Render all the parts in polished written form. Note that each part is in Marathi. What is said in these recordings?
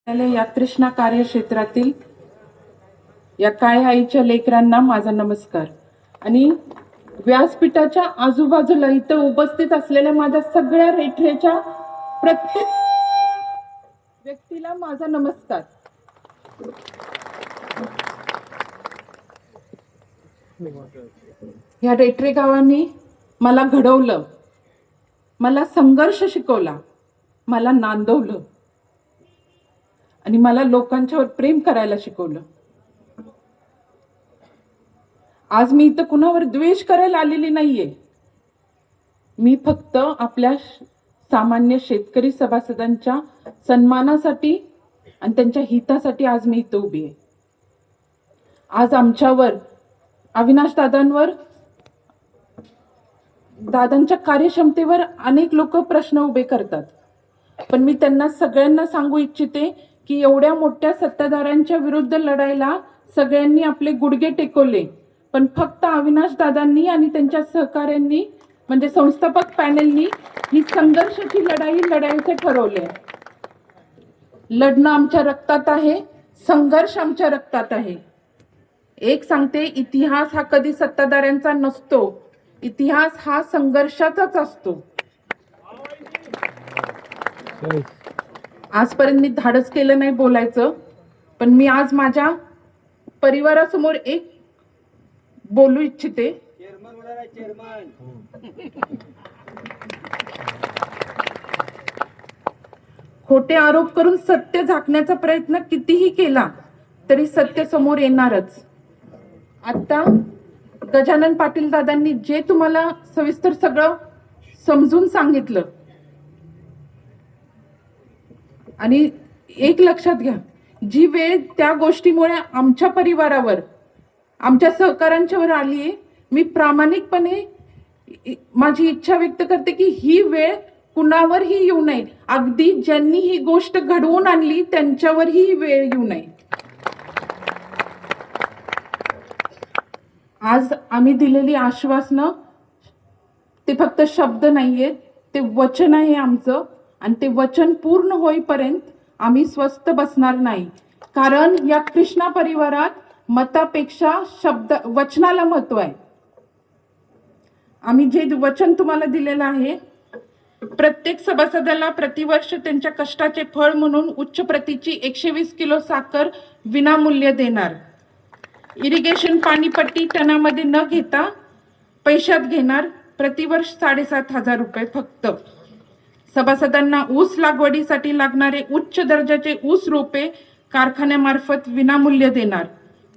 या कृष्णा कार्यक्षेत्रातील या काळ्या आईच्या लेकरांना माझा नमस्कार आणि व्यासपीठाच्या आजूबाजूला इथं उपस्थित असलेल्या माझ्या सगळ्या रेठरेच्या प्रत्येक व्यक्तीला माझा नमस्कार। या रेठरे गावांनी मला घडवलं, मला संघर्ष शिकवला, मला नांदवलं आणि मला लोकांच्यावर प्रेम करायला शिकवलं। आज मी इथं कुणावर द्वेष करायला आलेली नाहीये, मी फक्त आपल्या सामान्य शेतकरी सभासदांच्या सन्मानासाठी आणि त्यांच्या हितासाठी आज मी इथं उभी आहे। आज आमच्यावर अविनाश दादांवर दादांच्या कार्यक्षमतेवर अनेक लोक प्रश्न उभे करतात, पण मी त्यांना सगळ्यांना सांगू इच्छिते की एवढ्या मोठ्या सत्ताधाऱ्यांच्या विरुद्ध लढायला सगळ्यांनी आपले गुडघे टेकवले, पण फक्त अविनाश दादांनी आणि त्यांच्या सहकाऱ्यांनी म्हणजे संस्थापक पॅनेलनी ही संघर्षाची लढाई लढायचे ठरवले। लढणं आमच्या रक्तात आहे, संघर्ष आमच्या रक्तात आहे। एक सांगते, इतिहास हा कधी सत्ताधाऱ्यांचा नसतो, इतिहास हा संघर्षाचाच असतो। आजपर्यंत मी धाडस केलं नाही बोलायचं, पण मी आज माझ्या परिवारासमोर एक बोलू इच्छिते। खोटे आरोप करून सत्य झाकण्याचा प्रयत्न कितीही केला तरी सत्य समोर येणारच। आता गजानन पाटील दादांनी जे तुम्हाला सविस्तर सगळं समजून सांगितलं, आणि एक लक्षात घ्या, जी वेळ त्या गोष्टीमुळे आमच्या परिवारावर आमच्या सहकाऱ्यांच्यावर आली आहे, मी प्रामाणिकपणे माझी इच्छा व्यक्त करते की ही वेळ कुणावरही येऊ नये, अगदी ज्यांनी ही गोष्ट घडवून आणली त्यांच्यावरही ही वेळ येऊ नये। आज आम्ही दिलेली आश्वासनं ते फक्त शब्द नाहीयेत, ते वचन आहे आमचं, आणि ते वचन पूर्ण होईपर्यंत आम्ही स्वस्थ बसणार नाही। कारण या कृष्णा परिवारात मतापेक्षा वचनाला महत्व आहे। आम्ही जे वचन तुम्हाला दिलेलं आहे, प्रत्येक सभासदाला प्रतिवर्ष त्यांच्या कष्टाचे फळ म्हणून उच्च प्रतीची 120 किलो साखर विनामूल्य देणार। इरिगेशन पाणीपट्टी टनामध्ये न घेता पैशात घेणार, प्रतिवर्ष 7,500 रुपये फक्त। सभासदांना ऊस लागवडीसाठी लागणारे उच्च दर्जाचे ऊस रोपे कारखान्यामार्फत विनामूल्य देणार।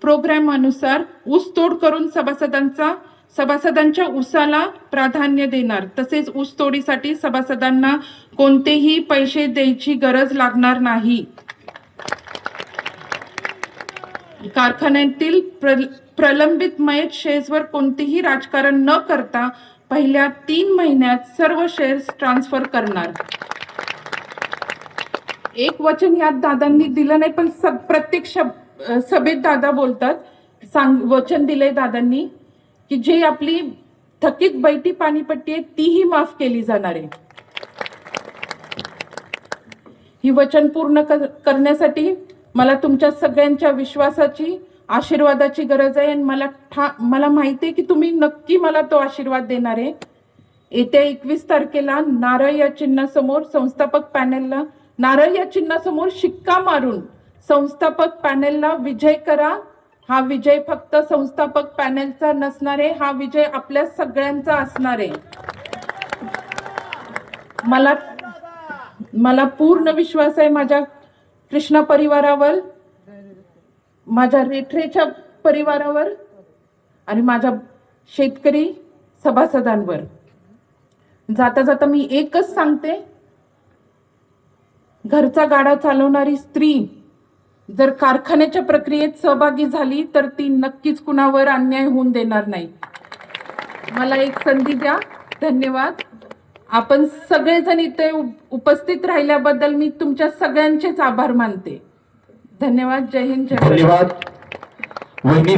प्रोग्राम अनुसार ऊस तोड करून सभासदांच्या ऊसाला प्राधान्य देणार। तसेच ऊस तोडीसाठी सभासदांना कोणतेही पैसे द्यायची गरज लागणार नाही। कारखान्यातील प्रलंबित मयत शेअर्सवर कोणतेही राजकारण न करता पहिल्या 3 महिन्यात सर्व शेअर्स ट्रान्सफर करणार। एक वचन यात दादांनी दिलं नाही, पण प्रत्येक सभेत दादा बोलतात, वचन दिले दादांनी की जे आपली थकीत बैठी पाणीपट्टी आहे तीही माफ केली जाणार आहे। ही वचन पूर्ण करण्यासाठी मला तुमच्या सगळ्यांच्या विश्वासाची, आशीर्वादाची गरज आहे, आणि मला माहिती आहे की तुम्ही नक्की मला तो आशीर्वाद देणार आहे। येत्या 21 तारखेला नारळ या चिन्हासमोर संस्थापक पॅनेलला नारळ या चिन्हासमोर शिक्का मारून संस्थापक पॅनेलला विजय करा। हा विजय फक्त संस्थापक पॅनेलचा नसणार आहे, हा विजय आपल्या सगळ्यांचा असणार आहे। मला पूर्ण विश्वास आहे माझ्या कृष्णा परिवारावर, माझ्या रेठरेच्या परिवारावर आणि माझ्या शेतकरी सभासदांवर। जाता जाता मी एकच सांगते, घरचा गाडा चालवणारी स्त्री जर कारखान्याच्या प्रक्रियेत सहभागी झाली तर ती नक्कीच कुणावर अन्याय होऊन देणार नाही। मला एक संधी द्या। धन्यवाद। आपण सगळेजण इथे उपस्थित राहिल्याबद्दल मी तुमच्या सगळ्यांचेच आभार मानते। धन्यवाद। जय हिंद, जय भारत।